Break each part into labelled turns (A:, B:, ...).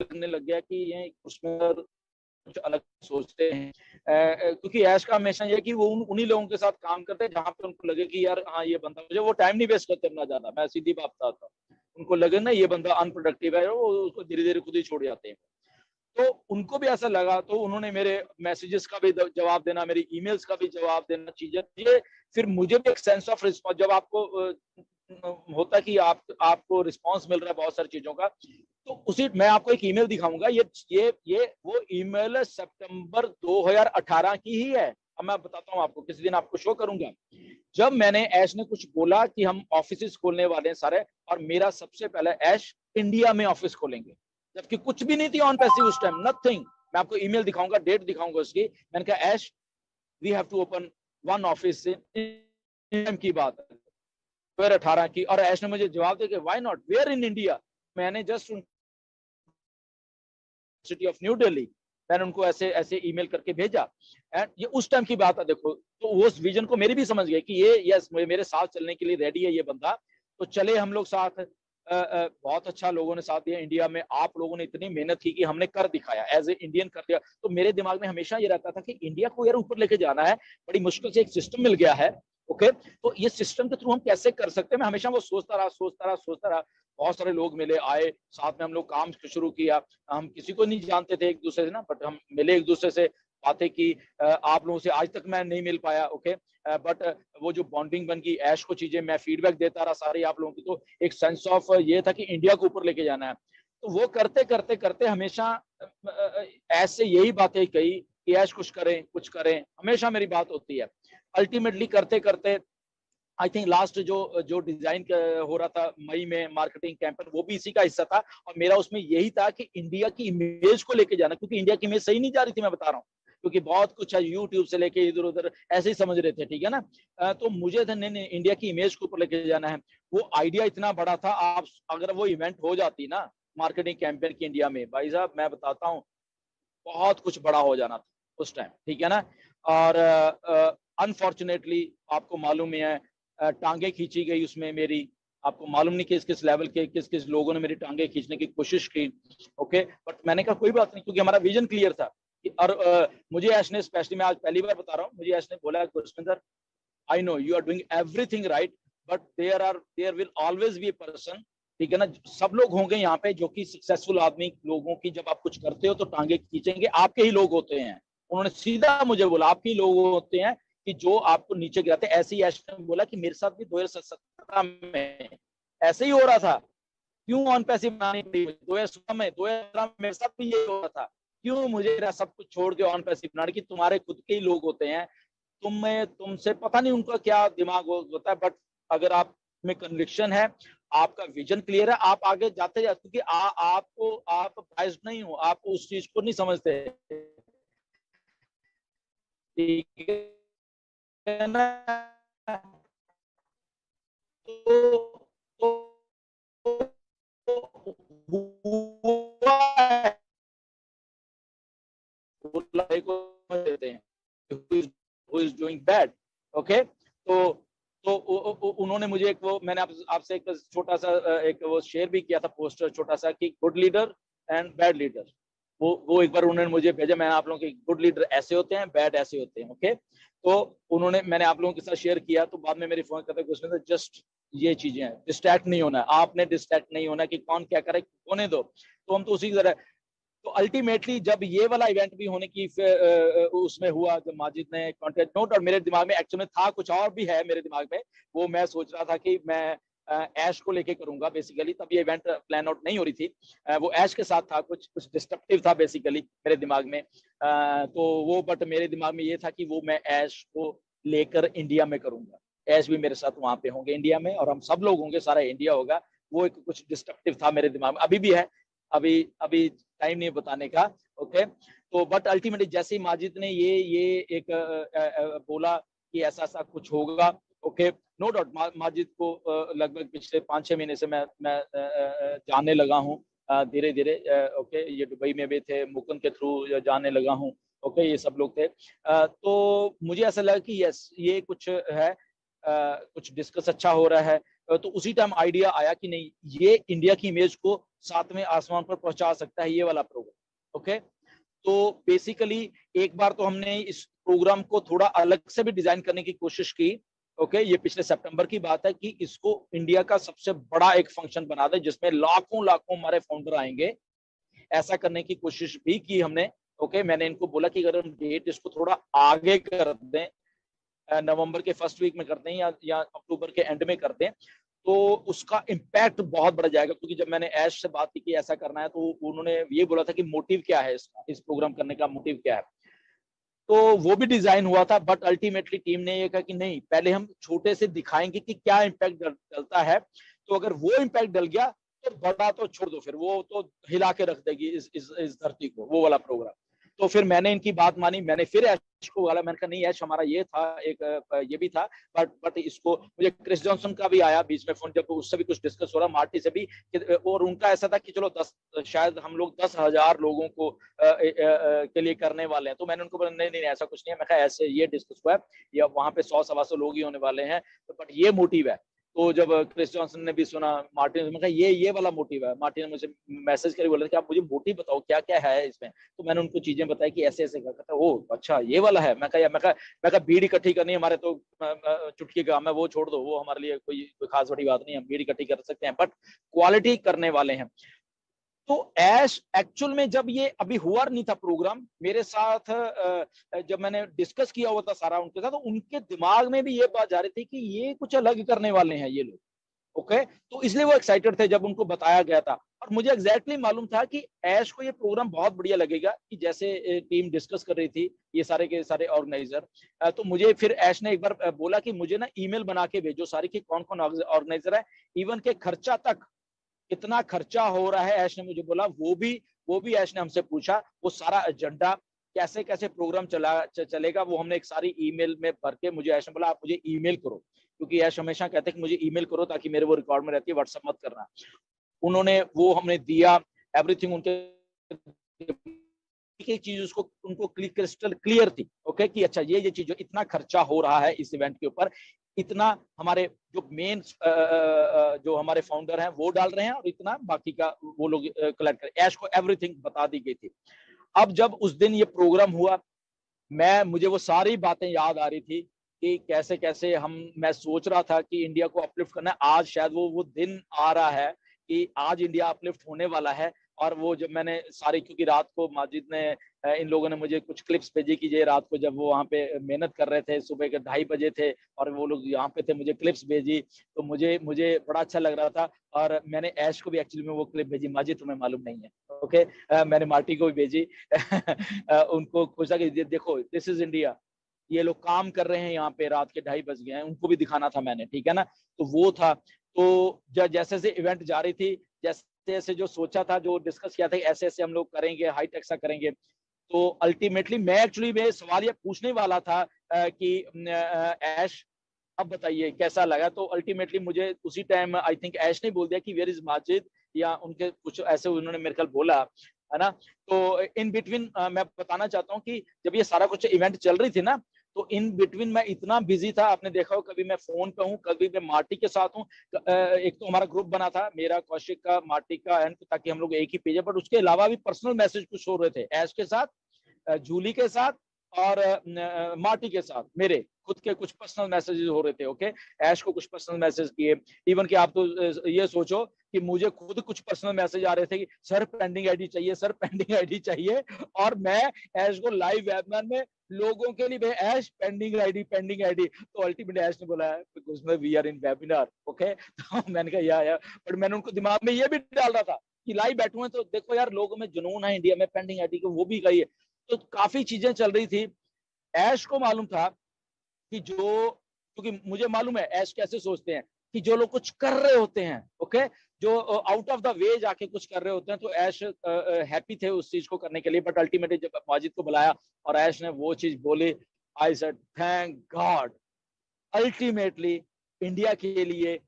A: लगने लग गया कि ये उसमें कुछ अलग सोचते हैं, क्योंकि ऐश का हमेशा ये कि वो उन्हीं लोगों के साथ काम करते हैं जहां पे उनको लगे कि यार हाँ ये बंदा, मुझे वो टाइम नहीं वेस्ट करते ना ज्यादा, मैं सीधी बात बताता हूँ, उनको लगे ना ये बंदा अनप्रोडक्टिव है, वो उसको धीरे धीरे खुद ही छोड़ जाते हैं। तो उनको भी ऐसा लगा, तो उन्होंने मेरे मैसेजेस का भी जवाब देना, मेरी ईमेल्स का भी जवाब देना, चीजें ये, फिर मुझे भी एक सेंस ऑफ रिस्पॉन्स, जब आपको होता है कि आपको रिस्पॉन्स मिल रहा है बहुत सारी चीजों का, तो उसी मैं आपको एक ईमेल दिखाऊंगा, ये वो ईमेल सितंबर 2018 की ही है। अब मैं बताता हूँ आपको, किसी दिन आपको शो करूंगा, जब मैंने ऐश ने कुछ बोला कि हम ऑफिस खोलने वाले हैं सारे, और मेरा सबसे पहले ऐश इंडिया में ऑफिस खोलेंगे, जबकि कुछ भी नहीं थी ऑन पैसिव उस टाइम, नथिंग। मैं आपको ईमेल दिखाऊंगा, डेट दिखाऊंगा उसकी, मैंने कहा Ash we have to open one office in की बात है 2018 की, और ऐश ने मुझे जवाब दिया why not, where in India. मैंने just city of New Delhi, मैंने उनको ऐसे ऐसे ईमेल करके भेजा, एंड ये उस टाइम की बात है देखो, तो उस विजन को मेरी भी समझ गए कि ये यस मेरे साथ चलने के लिए रेडी है ये बंदा, तो चले हम लोग साथ। बहुत अच्छा लोगों ने साथ दिया इंडिया में, आप लोगों ने इतनी मेहनत की कि हमने कर दिखाया, एज ए इंडियन कर दिया। तो मेरे दिमाग में हमेशा ये रहता था कि इंडिया को यार ऊपर लेके जाना है, बड़ी मुश्किल से एक सिस्टम मिल गया है, ओके, तो ये सिस्टम के थ्रू हम कैसे कर सकते हैं, मैं हमेशा वो सोचता रहा। बहुत सारे लोग मिले, आए, साथ में हम लोग काम शुरू किया, हम किसी को नहीं जानते थे एक दूसरे से ना, बट हम मिले एक दूसरे से, बातें की, आप लोगों से आज तक मैं नहीं मिल पाया, ओके, बट वो जो बॉन्डिंग बन गई, ऐश को चीजें मैं फीडबैक देता रहा सारे आप लोगों की, तो एक सेंस ऑफ ये था कि इंडिया को ऊपर लेके जाना है। तो वो करते करते करते हमेशा ऐसे यही बातें कही कि ऐश कुछ करें, हमेशा मेरी बात होती है। अल्टीमेटली करते करते आई थिंक लास्ट जो जो डिजाइन हो रहा था मई में मार्केटिंग कैंपेन, वो भी इसी का हिस्सा था, और मेरा उसमें यही था कि इंडिया की इमेज को लेके जाना, क्योंकि इंडिया की इमेज सही नहीं जा रही थी, मैं बता रहा हूँ, क्योंकि बहुत कुछ है यूट्यूब से लेके इधर उधर ऐसे ही समझ रहे थे, ठीक है ना, तो मुझे था नहीं इंडिया की इमेज को ऊपर लेके जाना है। वो आइडिया इतना बड़ा था, आप अगर वो इवेंट हो जाती ना मार्केटिंग कैंपेन की इंडिया में, भाई साहब मैं बताता हूँ बहुत कुछ बड़ा हो जाना था उस टाइम, ठीक है ना। और अनफॉर्चुनेटली आपको मालूम ही है, टांगे खींची गई उसमें मेरी, आपको मालूम नहीं किस किस लेवल के किस किस लोगों ने मेरी टांगे खींचने की कोशिश की, ओके, बट मैंने कहा कोई बात नहीं, क्योंकि हमारा विजन क्लियर था और मुझे ऐश ने स्पेशली, मैं आज पहली बार बता रहा हूँ, मुझे ऐश ने बोला Gurswinder I know you are doing everything right, but there will always be a person, ठीक है ना, सब लोग होंगे यहाँ पे जो कि सक्सेसफुल आदमी लोगों की, जब आप कुछ करते हो तो टांगे खींचेंगे आपके ही लोग होते हैं। उन्होंने सीधा मुझे बोला आपके ही लोग होते हैं कि जो आपको नीचे गिराते। ऐसे ही ऐश ने बोला कि मेरे साथ भी 2017 में ऐसे ही हो रहा था, क्यों ऑन पैसे बनानी पड़ी 2016 में, 2017 में मेरे साथ भी ये हो रहा था, क्यों मुझे सब कुछ छोड़ के ऑन पैसे बनाने की, तुम्हारे खुद के ही लोग होते हैं, तुमसे पता नहीं उनका क्या दिमाग होता है, बट अगर आप में कन्विक्शन है, आपका विजन क्लियर है, आप आगे जाते जाते, क्योंकि आपको आप बायस्ड नहीं हो, आप उस चीज को नहीं समझते, ठीक है ना। तो, हुआ देते हैं who is doing bad, okay, तो उन्होंने मुझे एक वो, मैंने आपसे एक छोटा सा एक वो शेयर भी किया था पोस्टर छोटा सा कि good leader and bad leader, वो एक बार उन्होंने मुझे भेजा, मैंने आप लोगों के गुड लीडर ऐसे होते हैं, बैड ऐसे होते हैं, ओके, तो उन्होंने, मैंने आप लोगों के साथ शेयर किया, तो बाद में मेरी फोन करते उसमें जस्ट ये चीजें हैं, डिस्ट्रैक्ट नहीं होना, आपने डिस्ट्रैक्ट नहीं होना कि कौन क्या करे, होने दो, तो हम तो उसी की तरह। तो अल्टीमेटली जब ये वाला इवेंट भी होने की उसमें हुआ, जब माजिद ने कॉन्टेक्ट नोट, और मेरे दिमाग में एक्चुअली था कुछ और भी है मेरे दिमाग में, वो मैं सोच रहा था कि मैं ऐश को लेके करूंगा बेसिकली, तब ये इवेंट प्लान आउट नहीं हो रही थी, वो ऐश के साथ था, कुछ कुछ डिस्ट्रक्टिव था बेसिकली मेरे दिमाग में, तो वो, बट मेरे दिमाग में ये था कि वो मैं ऐश को लेकर इंडिया में करूंगा, ऐश भी मेरे साथ वहां पे होंगे इंडिया में, और हम सब लोग होंगे, सारा इंडिया होगा, वो एक कुछ डिस्ट्रक्टिव था मेरे दिमाग में, अभी भी है, अभी अभी टाइम नहीं बताने का, ओके, तो बट अल्टीमेटली जैसे ही माजिद ने ये एक बोला कि ऐसा ऐसा कुछ होगा, ओके, नो डाउट माजिद को लगभग पिछले 5-6 महीने से मैं जानने लगा हूँ धीरे धीरे, ओके, ये दुबई में भी थे, मुकुंद के थ्रू जानने लगा हूँ, ओके, ये सब लोग थे, तो मुझे ऐसा लगा कि यस ये कुछ है, कुछ डिस्कस अच्छा हो रहा है, तो उसी टाइम आइडिया आया कि नहीं, ये इंडिया की इमेज को 7वें आसमान पर पहुंचा सकता है ये वाला प्रोग्राम। ओके, तो बेसिकली एक बार तो हमने इस प्रोग्राम को थोड़ा अलग से भी डिजाइन करने की कोशिश की। ओके, ये पिछले सितंबर की बात है कि इसको इंडिया का सबसे बड़ा एक फंक्शन बना दे जिसमें लाखों लाखों हमारे फाउंडर आएंगे, ऐसा करने की कोशिश भी की हमने। ओके, मैंने इनको बोला कि अगर हम डेट इसको थोड़ा आगे कर दें, नवंबर के फर्स्ट वीक में करते हैं या अक्टूबर के एंड में करते हैं, तो उसका इम्पैक्ट बहुत बढ़ जाएगा। क्योंकि जब मैंने ऐश से बात की कि ऐसा करना है, तो उन्होंने ये बोला था कि मोटिव क्या है इसका, इस प्रोग्राम करने का मोटिव क्या है। तो वो भी डिजाइन हुआ था, बट अल्टीमेटली टीम ने ये कहा कि नहीं, पहले हम छोटे से दिखाएंगे कि क्या इम्पैक्ट डलता है। तो अगर वो इम्पैक्ट डल गया तो बड़ा तो छोड़ दो, फिर वो तो हिला के रख देगी इस धरती को, वो वाला प्रोग्राम। तो फिर मैंने इनकी बात मानी, मैंने फिर ऐश को बोला, मैंने कहा नहीं ऐश, हमारा ये था एक ये भी था, बट इसको, मुझे क्रिस जॉनसन का भी आया बीच में फोन, जब उससे भी कुछ डिस्कस हो रहा, मार्टी से भी, और उनका ऐसा था कि चलो 10, शायद हम लोग 10,000 लोगों को के लिए करने वाले हैं। तो मैंने उनको बोला नहीं नहीं ऐसा कुछ नहीं है, मैं कहा ऐसे ये डिस्कस हुआ है, या वहां पे 100-125 लोग ही होने वाले हैं, बट ये मोटिव है। तो जब क्रिस जॉनसन ने भी सुना, मार्टिन ने कहा ये वाला मोटिव है। मार्टिन ने मुझे मैसेज करके बोला कि आप मुझे मोटिव बताओ क्या क्या है इसमें। तो मैंने उनको चीजें बताई कि ऐसे ऐसे कहता, ओ अच्छा ये वाला है। मैं कहा भीड़ इकट्ठी करनी हमारे तो चुटकी काम है, वो छोड़ दो, वो हमारे लिए कोई खास बड़ी बात नहीं है, हम भीड़ इकट्ठी कर सकते हैं, बट क्वालिटी करने वाले हैं। तो ऐश एक्चुअल में जब ये अभी हुआ नहीं था प्रोग्राम मेरे साथ, जब मैंने डिस्कस किया हुआ था सारा उनके साथ, तो उनके दिमाग में भी ये बात जा रही थी कि ये कुछ अलग करने वाले हैं ये लोग। ओके, तो इसलिए वो एक्साइटेड थे जब उनको बताया गया था। और मुझे एग्जैक्टली मालूम था कि ऐश को ये प्रोग्राम बहुत बढ़िया लगेगा, कि जैसे टीम डिस्कस कर रही थी ये सारे के सारे ऑर्गेनाइजर। तो मुझे फिर ऐश ने एक बार बोला कि मुझे ना ईमेल बना के भेजो सारी, कि कौन कौन ऑर्गेनाइजर है, इवन के खर्चा तक, कितना खर्चा हो रहा है। ऐश ने मुझे बोला, वो भी ऐश ने हमसे पूछा, वो सारा एजेंडा कैसे कैसे प्रोग्राम चलेगा, वो हमने एक सारी ईमेल में भर के, मुझे ऐश ने बोला आप मुझे ईमेल करो, क्योंकि ऐश हमेशा कहते हैं कि मुझे ईमेल करो ताकि मेरे वो रिकॉर्ड में रहती है, व्हाट्सएप मत करना। उन्होंने वो हमने दिया एवरीथिंग उनके, एक चीज उसको उनको क्रिस्टल क्लियर थी। ओके, कि अच्छा ये चीज जो इतना खर्चा हो रहा है इस इवेंट के ऊपर, इतना हमारे जो मेन जो हमारे फाउंडर हैं वो डाल रहे हैं, और इतना बाकी का वो लोग कलेक्ट कर, ऐश को एवरीथिंग बता दी गई थी। अब जब उस दिन ये प्रोग्राम हुआ, मुझे वो सारी बातें याद आ रही थी कि कैसे कैसे मैं सोच रहा था कि इंडिया को अपलिफ्ट करना है। आज शायद वो दिन आ रहा है कि आज इंडिया अपलिफ्ट होने वाला है। और वो जब मैंने सारी, क्योंकि रात को माजिद ने, इन लोगों ने मुझे कुछ क्लिप्स भेजी कि रात को जब वो वहाँ पे मेहनत कर रहे थे, सुबह के 2:30 बजे थे और वो लोग यहाँ पे थे, मुझे क्लिप्स भेजी, तो मुझे बड़ा अच्छा लग रहा था। और मैंने ऐश को भी एक्चुअली में वो क्लिप भेजी, माजिद तुम्हें मालूम नहीं है। ओके, मैंने मार्टी को भी भेजी उनको पूछा कि देखो दिस इज इंडिया, ये लोग काम कर रहे हैं यहाँ पे, रात के 2:30 बज गए हैं, उनको भी दिखाना था मैंने, ठीक है ना। तो वो था। तो जैसे जैसे इवेंट जा रही थी, जैसे जैसे जो सोचा था, जो डिस्कस किया था, ऐसे ऐसे हम लोग करेंगे, हाईटेक सा करेंगे, तो अल्टीमेटली मैं एक्चुअली में सवाल ये पूछने वाला था कि ऐश अब बताइए कैसा लगा। तो अल्टीमेटली मुझे उसी टाइम आई थिंक ऐश ने बोल दिया कि वेयर इज माजिद, या उनके कुछ ऐसे उन्होंने मेरे ख्याल बोला, है ना। तो इन बिटवीन मैं बताना चाहता हूँ कि जब ये सारा कुछ इवेंट चल रही थी ना, तो इन बिटवीन मैं इतना बिजी था, आपने देखा हो कभी मैं फोन पे हूँ, कभी मैं मार्टी के साथ हूँ। एक तो हमारा ग्रुप बना था, मेरा, कौशिक का, मार्टी का, एंड ताकि हम लोग एक ही पेज है, बट उसके अलावा भी पर्सनल मैसेज कुछ हो रहे थे, ऐश के साथ, जूली के साथ, और मार्टी के साथ मेरे खुद के कुछ पर्सनल मैसेजेस हो रहे थे। ओके, ऐश को कुछ पर्सनल मैसेज किए, इवन कि आप तो ये सोचो कि मुझे खुद कुछ पर्सनल मैसेज आ रहे थे कि सर पेंडिंग आईडी चाहिए, सर पेंडिंग आईडी चाहिए, और मैं ऐश को लाइव वेबिनार में लोगों के लिए Ash pending ID, pending ID. तो अल्टीमेटली ऐश ने बोला because we are in webinar. Okay, तो मैंने कहा या, बट मैंने उनको दिमाग में ये भी डाल रहा था कि लाइव बैठे हैं, तो देखो यार लोगों में जुनून है इंडिया में पेंडिंग आईडी को, वो भी गई है। तो काफी चीजें चल रही थी। ऐश को मालूम था कि क्योंकि मुझे मालूम है ऐश कैसे सोचते हैं, कि जो लोग कुछ कर रहे होते हैं, ओके, जो आउट ऑफ द वे जाके कुछ कर रहे होते हैं, तो ऐश हैप्पी थे उस चीज को करने के लिए। बट अल्टीमेटली जब माजिद को बुलाया और ऐश ने वो चीज बोली, I said thank God, ultimately India के लिए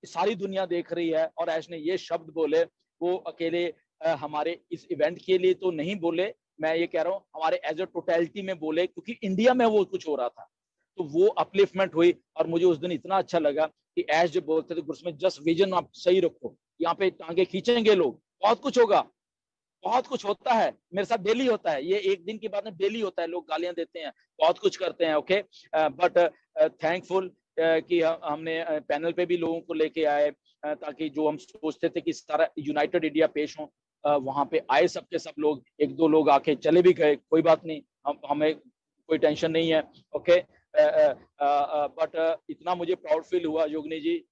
A: सारी दुनिया देख रही है। और ऐश ने ये शब्द बोले, वो अकेले हमारे इस इवेंट के लिए तो नहीं बोले, मैं ये कह रहा हूँ हमारे एज ए टोटलिटी में बोले, क्योंकि इंडिया में वो कुछ हो रहा था। तो वो अपलिफ्टमेंट हुई और मुझे उस दिन इतना अच्छा लगा। कि ऐश जो बोलते थे गुरस में, जस्ट विजन आप सही रखो, यहाँ पे टांगे खींचेंगे लोग, बहुत कुछ होगा, बहुत कुछ होता है, मेरे साथ डेली होता है, ये एक दिन की बात नहीं, डेली होता है, लोग गालियां देते हैं, बहुत कुछ करते हैं, ओके। बट थैंकफुल कि हमने पैनल पे भी लोगों को लेके आए, ताकि जो हम सोचते थे कि सारा यूनाइटेड इंडिया पेश हो, वहां पे आए सबके सब लोग, एक दो लोग आके चले भी गए, कोई बात नहीं, हमें कोई टेंशन नहीं है, ओके। बट इतना मुझे प्राउड फील हुआ योगिनी जी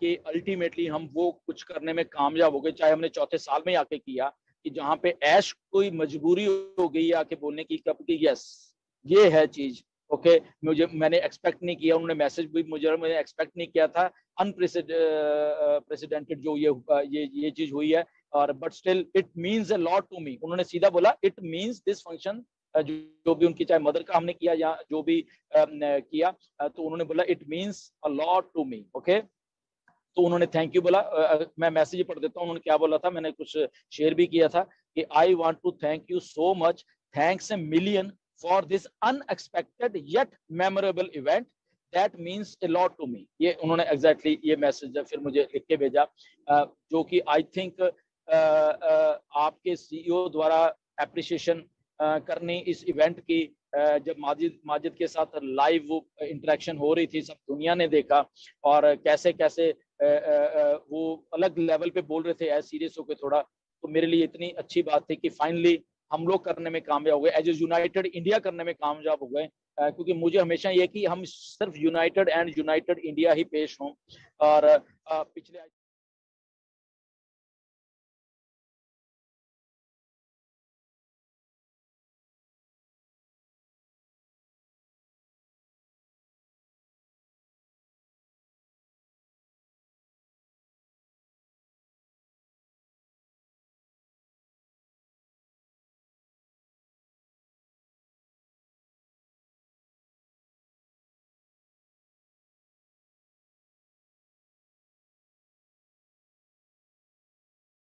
A: कि अल्टीमेटली हम वो कुछ करने में कामयाब हो गए, चाहे हमने चौथे साल में आके किया, कि जहां पे ऐश कोई मजबूरी हो गई आके बोलने की कब की यस ये है चीज, ओके। मैंने एक्सपेक्ट नहीं किया, उन्होंने मैसेज भी मैंने एक्सपेक्ट नहीं किया था, अनप्रेसिडेंटेड जो ये चीज हुई है, और but still it means a lot to me, उन्होंने सीधा बोला इट मींस दिस फंक्शन, जो भी उनकी चाहे मदर का हमने किया या जो भी किया, तो उन्होंने बोला it means a lot to me, okay. तो उन्होंने थैंक यू बोला, मैं मैसेज पढ़ देता हूँ उन्होंने क्या बोला था, मैंने कुछ शेयर भी किया था कि I want to thank you so much, thanks a million for this unexpected yet memorable event, that means a lot to me. ये उन्होंने एग्जैक्टली ये मैसेज फिर मुझे लिख के भेजा, जो कि आई थिंक आपके सीईओ द्वारा अप्रिशिएशन करनी इस इवेंट की, जब माजिद के साथ लाइव वो इंटरेक्शन हो रही थी, सब दुनिया ने देखा, और कैसे कैसे वो अलग लेवल पे बोल रहे थे, एज सीरियस होकर थोड़ा, तो मेरे लिए इतनी अच्छी बात थी कि फाइनली हम लोग करने में कामयाब हो गए, एज ए यूनाइटेड इंडिया करने में कामयाब हो गए, क्योंकि मुझे हमेशा ये कि हम सिर्फ यूनाइटेड एंड यूनाइटेड इंडिया ही पेश हों, और पिछले